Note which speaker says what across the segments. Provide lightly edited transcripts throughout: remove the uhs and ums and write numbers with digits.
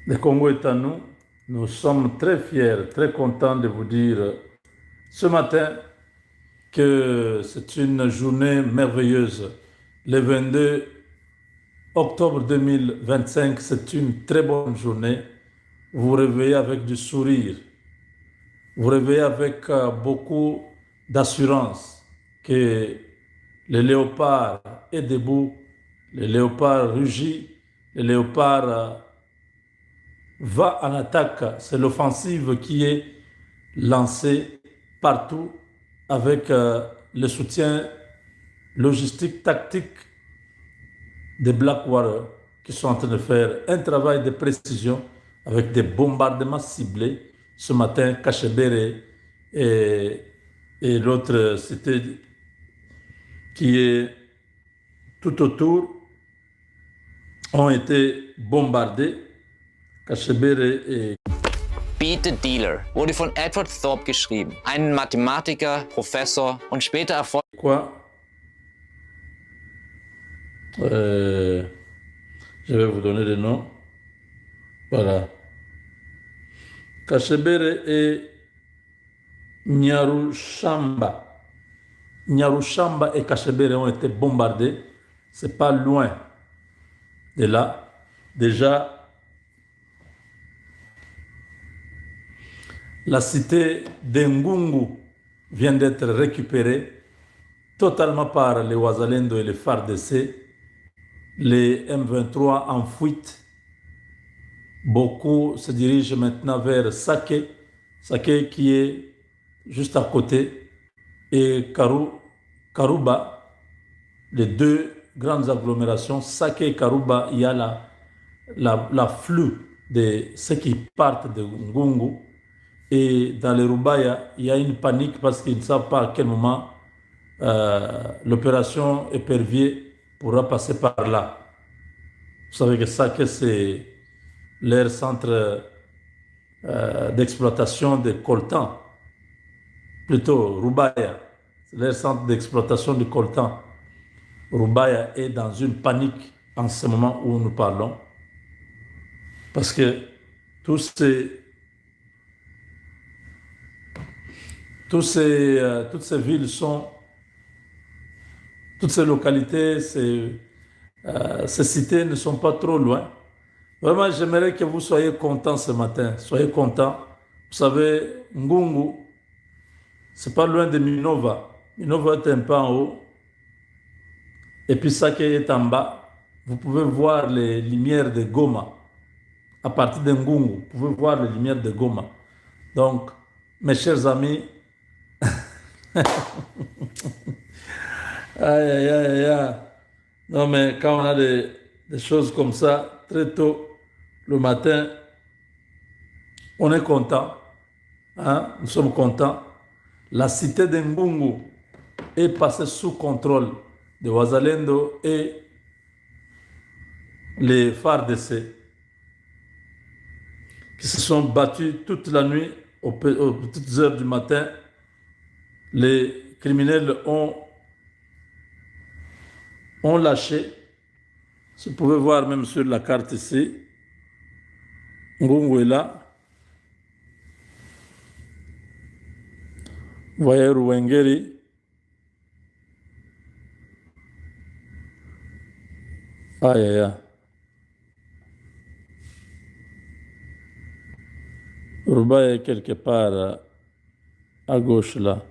Speaker 1: Le Congo est à nous. Nous sommes très fiers, très contents de vous dire ce matin que c'est une journée merveilleuse. Le 22 octobre 2025, c'est une très bonne journée. Vous vous réveillez avec du sourire. Vous vous réveillez avec beaucoup d'assurance que le léopard est debout, le léopard rugit, le léopard va en attaque. C'est l'offensive qui est lancée partout avec le soutien logistique, tactique des Black Warriors qui sont en train de faire un travail de précision avec des bombardements ciblés. Ce matin, Kachebere et, et l'autre cité qui est tout autour ont été bombardés. Kachebere et
Speaker 2: Beat the Dealer wurde von Edward Thorpe geschrieben, ein Mathematiker, Professor und später erfolgreicher
Speaker 1: quoi je vais vous donner le nom. Voilà. Kachebere et Nyarushamba. Nyarushamba et Kachebere ont été bombardés. C'est pas loin de là. Déjà, la cité d'Engungu vient d'être récupérée totalement par les Ouazalendo et les FARDC. Les M23 en fuite. Beaucoup se dirigent maintenant vers Sake, Sake qui est juste à côté, et Karuba, les deux grandes agglomérations, Sake et Karuba, il y a l'afflux de ceux qui partent de Ngungu. Et dans les Rubaya, il y a une panique parce qu'ils ne savent pas à quel moment l'opération Épervier pourra passer par là. Vous savez que Sake, c'est leur centre d'exploitation de coltan, plutôt Rubaya, c'est leur centre d'exploitation de coltan. Rubaya est dans une panique en ce moment où nous parlons, parce que tous ces, toutes ces villes sont, toutes ces localités, ces cités ne sont pas trop loin. Vraiment, j'aimerais que vous soyez contents ce matin. Soyez contents. Vous savez, Ngungu, c'est pas loin de Minova. Minova est un peu en haut. Et puis Sake est en bas. Vous pouvez voir les lumières de Goma. À partir de Ngungu, vous pouvez voir les lumières de Goma. Donc, mes chers amis, aïe, aïe, aïe, aïe. Non, mais quand on a des choses comme ça, très tôt le matin, on est content. Hein? Nous sommes contents. La cité de Ngungu est passée sous contrôle de Ouazalendo et les FARDC qui se sont battus toute la nuit aux petites heures du matin. Les criminels ont lâché. Vous pouvez voir même sur la carte ici. Ngungu est là. Vous voyez Ruwengeri. Aïe, aïe, aïe. Ruba est quelque part à gauche là.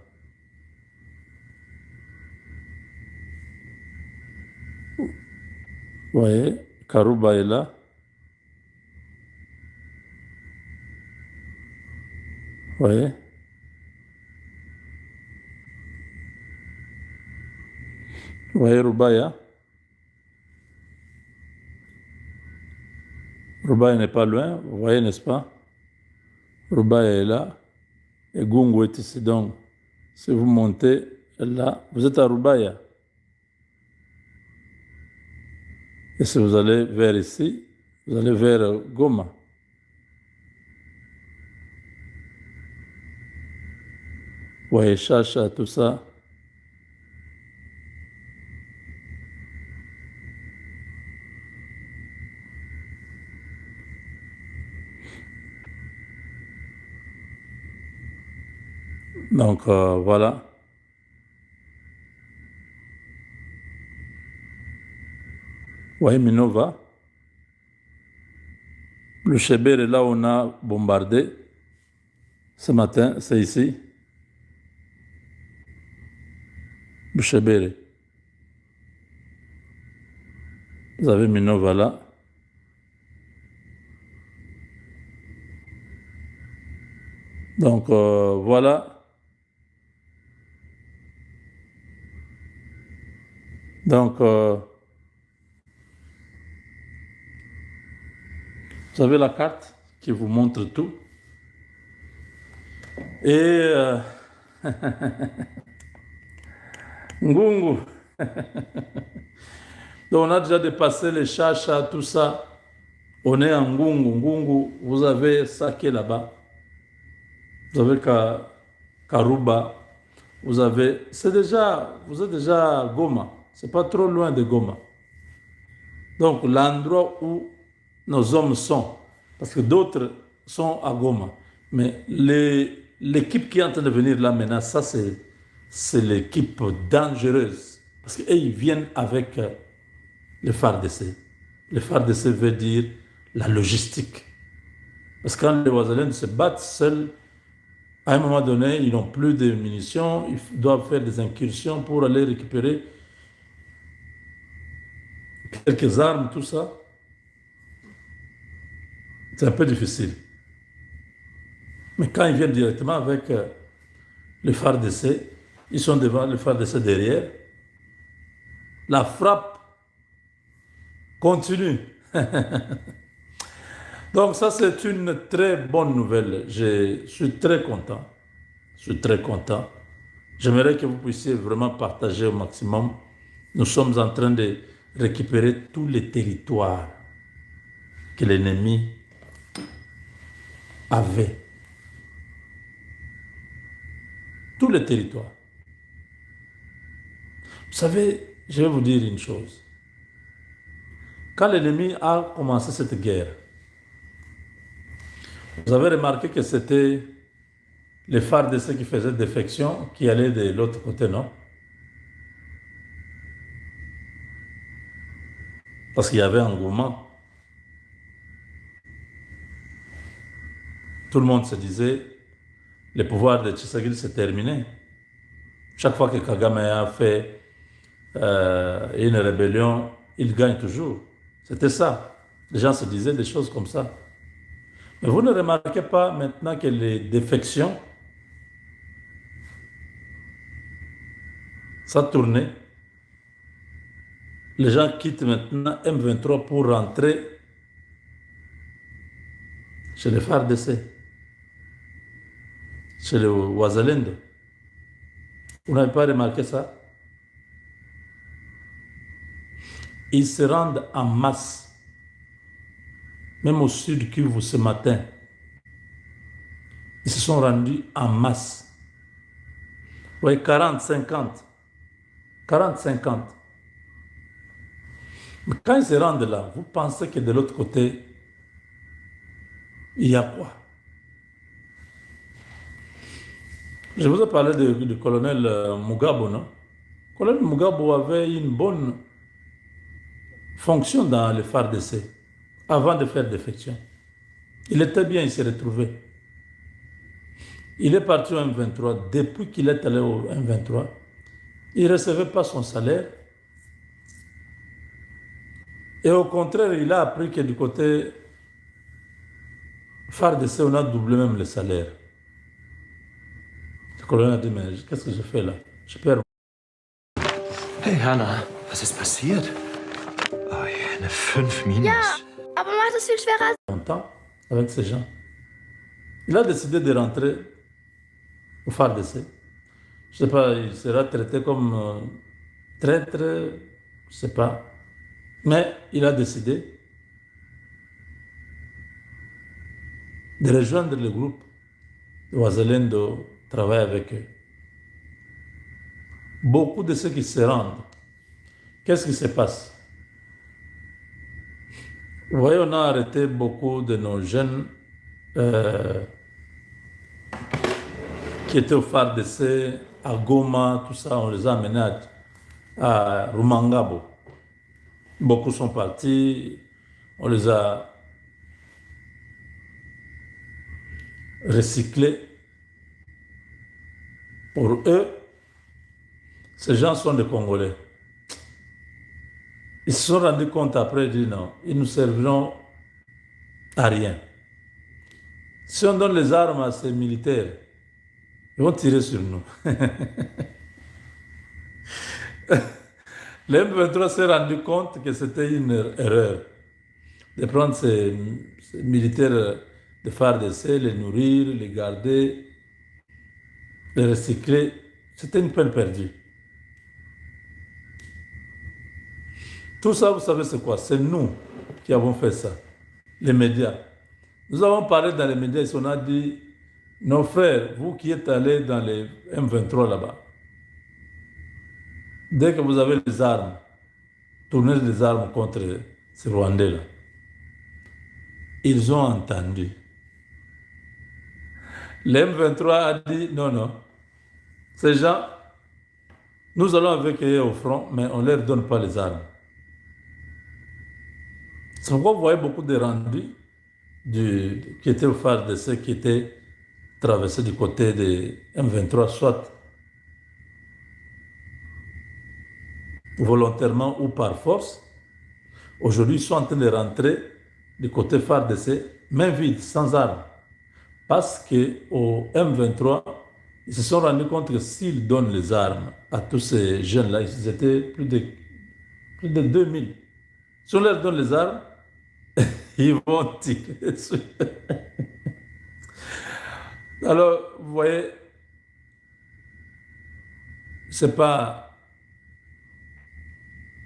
Speaker 1: Vous voyez, Karuba est là. Vous voyez. Vous voyez Rubaya. Rubaya n'est pas loin, vous voyez, n'est-ce pas? Rubaya est là. Et Gungu est ici. Donc, si vous montez là, vous êtes à Rubaya. Et si vous allez vers ici, vous allez vers Goma. Vous voyez Chacha, tout ça. Donc voilà. Oui, Minova. Le Cheber est là où on a bombardé ce matin, c'est ici. Le Cheber. Vous avez Minova là. Donc voilà. Donc vous avez la carte qui vous montre tout. Et Ngungu. Donc on a déjà dépassé les Chacha, tout ça. On est en Ngungu. Ngungu, vous avez ça qui est là-bas. Vous avez Karuba. Vous avez. Vous êtes déjà à Goma. C'est pas trop loin de Goma. Donc l'endroit où nos hommes sont, parce que d'autres sont à Goma. Mais l'équipe qui est en train de venir là maintenant, ça c'est l'équipe dangereuse. Parce qu'ils viennent avec le FARDC. Le FARDC veut dire la logistique. Parce que quand les Ouazalènes se battent seuls, à un moment donné, ils n'ont plus de munitions, ils doivent faire des incursions pour aller récupérer quelques armes, tout ça. C'est un peu difficile. Mais quand ils viennent directement avec le FARDC, ils sont devant le FARDC derrière. La frappe continue. Donc ça, c'est une très bonne nouvelle. Je suis très content. Je suis très content. J'aimerais que vous puissiez vraiment partager au maximum. Nous sommes en train de récupérer tous les territoires que l'ennemi avait. Tous les territoires. Vous savez, je vais vous dire une chose. Quand l'ennemi a commencé cette guerre, vous avez remarqué que c'était les FARDC qui faisaient défection qui allaient de l'autre côté, non? Parce qu'il y avait un engouement. Tout le monde se disait, le pouvoir de Tshisekedi s'est terminé. Chaque fois que Kagame a fait une rébellion, il gagne toujours. C'était ça. Les gens se disaient des choses comme ça. Mais vous ne remarquez pas maintenant que les défections, ça tournait. Les gens quittent maintenant M23 pour rentrer chez les FARDC, chez les Ouazalendo. Vous n'avez pas remarqué ça? Ils se rendent en masse, même au sud Kivu ce matin. Ils se sont rendus en masse. Oui, 40, 50. 40, 50. Mais quand ils se rendent là, vous pensez que de l'autre côté, il y a quoi? Je vous ai parlé du colonel Mugabo, non? Le colonel Mugabo avait une bonne fonction dans le FARDC avant de faire défection. Il était bien, il s'est retrouvé. Il est parti au M23. Depuis qu'il est allé au M23, il ne recevait pas son salaire. Et au contraire, il a appris que du côté FARDC, on a doublé même le salaire. Le colonel a dit, mais qu'est-ce que je fais là? Je perds.
Speaker 3: Hey Hanna, was ist passiert? Oh, eine 5 minus.
Speaker 4: Ja, aber macht es viel schwerer.
Speaker 1: Longtemps avec ces gens. Il a décidé de rentrer au FARDC. Je ne sais pas, il sera traité comme traître, je ne sais pas. Mais il a décidé de rejoindre le groupe de Ouazalendo, travailler avec eux. Beaucoup de ceux qui se rendent, qu'est-ce qui se passe? Vous voyez, on a arrêté beaucoup de nos jeunes qui étaient au FARDC, à Goma, tout ça, on les a amenés à Rumangabo. Beaucoup sont partis, on les a recyclés. Pour eux, ces gens sont des Congolais. Ils se sont rendus compte après, ils disent non, ils nous serviront à rien. Si on donne les armes à ces militaires, ils vont tirer sur nous. Le M23 s'est rendu compte que c'était une erreur de prendre ces militaires de FARDC, les nourrir, les garder, les recycler. C'était une peine perdue. Tout ça, vous savez, c'est quoi? C'est nous qui avons fait ça, les médias. Nous avons parlé dans les médias, on a dit, nos frères, vous qui êtes allés dans les M23 là-bas, dès que vous avez les armes, tournez les armes contre ces Rwandais-là. Ils ont entendu. Le M23 a dit, non, non, ces gens, nous allons avec eux au front, mais on ne leur donne pas les armes. C'est pourquoi vous voyez beaucoup de rendus qui étaient au phare de ceux qui étaient traversés du côté de M23, soit volontairement ou par force. Aujourd'hui, ils sont en train de rentrer du côté phare de ces mains vides, sans armes. Parce qu'au M23, ils se sont rendus compte que s'ils donnent les armes à tous ces jeunes-là, ils étaient plus de 2000. Si on leur donne les armes, ils vont tirer dessus. Alors, vous voyez, ce n'est pas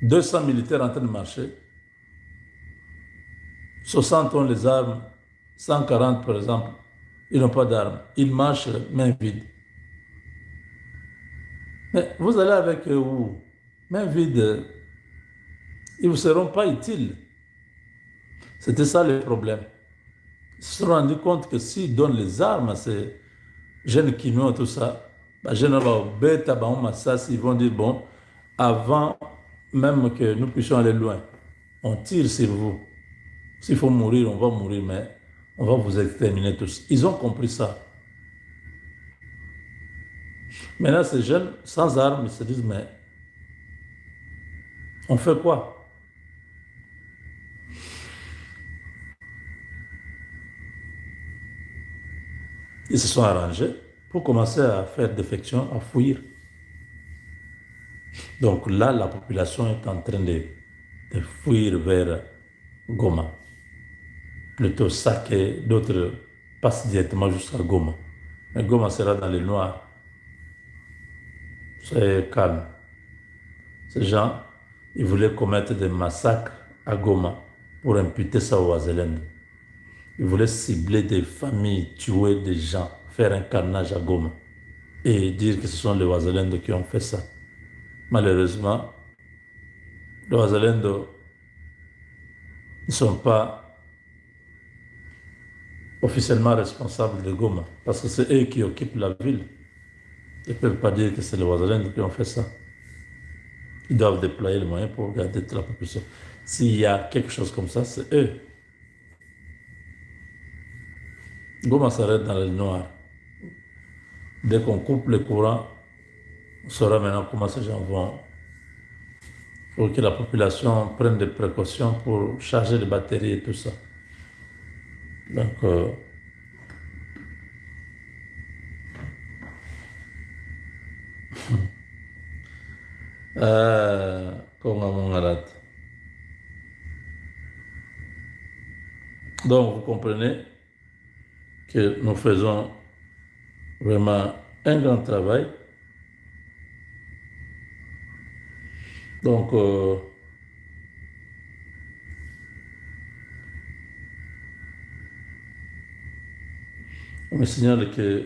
Speaker 1: 200 militaires en train de marcher. 60 ont les armes, 140 par exemple, ils n'ont pas d'armes. Ils marchent main vide. Mais vous allez avec eux où? Main vide, ils ne vous seront pas utiles. C'était ça le problème. Ils se sont rendus compte que s'ils donnent les armes à ces jeunes Kinois, tout ça, les jeunes ils vont dire, bon, avant même que nous puissions aller loin, on tire sur vous. S'il faut mourir, on va mourir, mais on va vous exterminer tous. Ils ont compris ça. Maintenant, ces jeunes, sans armes, ils se disent, mais on fait quoi? Ils se sont arrangés pour commencer à faire défection, à fuir. Donc là, la population est en train de fuir vers Goma. Plutôt Saké, d'autres passent directement jusqu'à Goma. Mais Goma sera dans le noir. C'est calme. Ces gens, ils voulaient commettre des massacres à Goma pour imputer ça aux Wazalendo. Ils voulaient cibler des familles, tuer des gens, faire un carnage à Goma et dire que ce sont les Wazalendo qui ont fait ça. Malheureusement, les Wazalendo ne sont pas officiellement responsables de Goma parce que c'est eux qui occupent la ville. Ils ne peuvent pas dire que c'est les Wazalendo qui ont fait ça. Ils doivent déployer les moyens pour garder toute la population. S'il y a quelque chose comme ça, c'est eux. Goma s'arrête dans le noir. Dès qu'on coupe le courant, on saura maintenant comment ces gens vont. Il faut que la population prenne des précautions pour charger les batteries et tout ça. Donc, donc, vous comprenez que nous faisons vraiment un grand travail. Donc, on me signale que...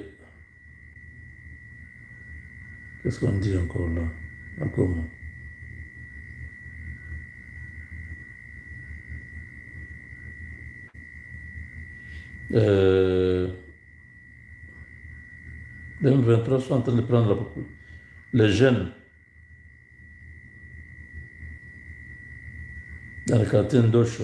Speaker 1: Qu'est-ce qu'on dit encore là? Encore. Les M23 sont en train de prendre les jeunes dans le quartier Ndosho.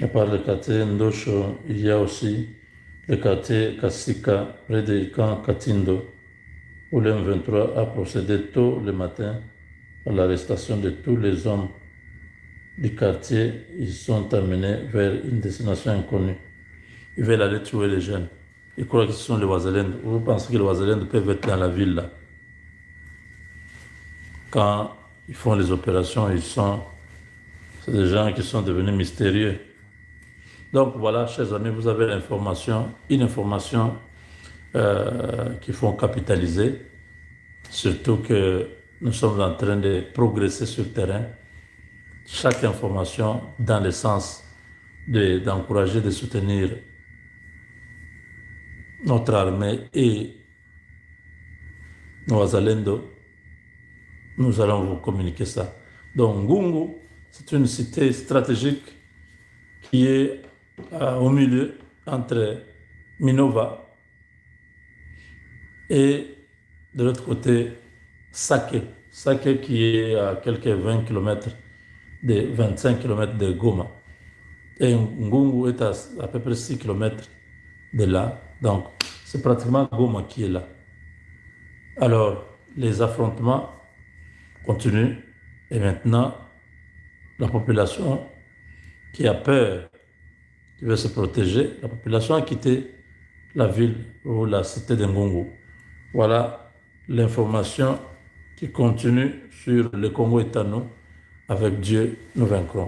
Speaker 1: À part le quartier Ndosho, il y a aussi le quartier Kasika, près du camp Katindo, où le M23 a procédé tôt le matin à l'arrestation de tous les hommes du quartier. Ils sont amenés vers une destination inconnue. Ils veulent aller tuer les jeunes. Ils croient que ce sont les Ouazalènes. Vous pensez que les Ouazalènes peuvent être dans la ville là? Quand ils font les opérations, c'est des gens qui sont devenus mystérieux. Donc voilà, chers amis, vous avez l'information, une information qu'il faut capitaliser, surtout que nous sommes en train de progresser sur le terrain. Chaque information dans le sens d'encourager, de soutenir notre armée et nos Azalendo, nous allons vous communiquer ça. Donc Ngungu, c'est une cité stratégique qui est au milieu entre Minova et de l'autre côté Sake. Sake qui est à quelques 20 km, 25 km de Goma. Et Ngungu est à peu près 6 km de là. Donc c'est pratiquement Goma qui est là. Alors les affrontements continuent et maintenant la population qui a peur, qui veut se protéger, la population a quitté la ville ou la cité de Ngungu. Voilà l'information qui continue sur le Congo est à nous. Avec Dieu, nous vaincrons.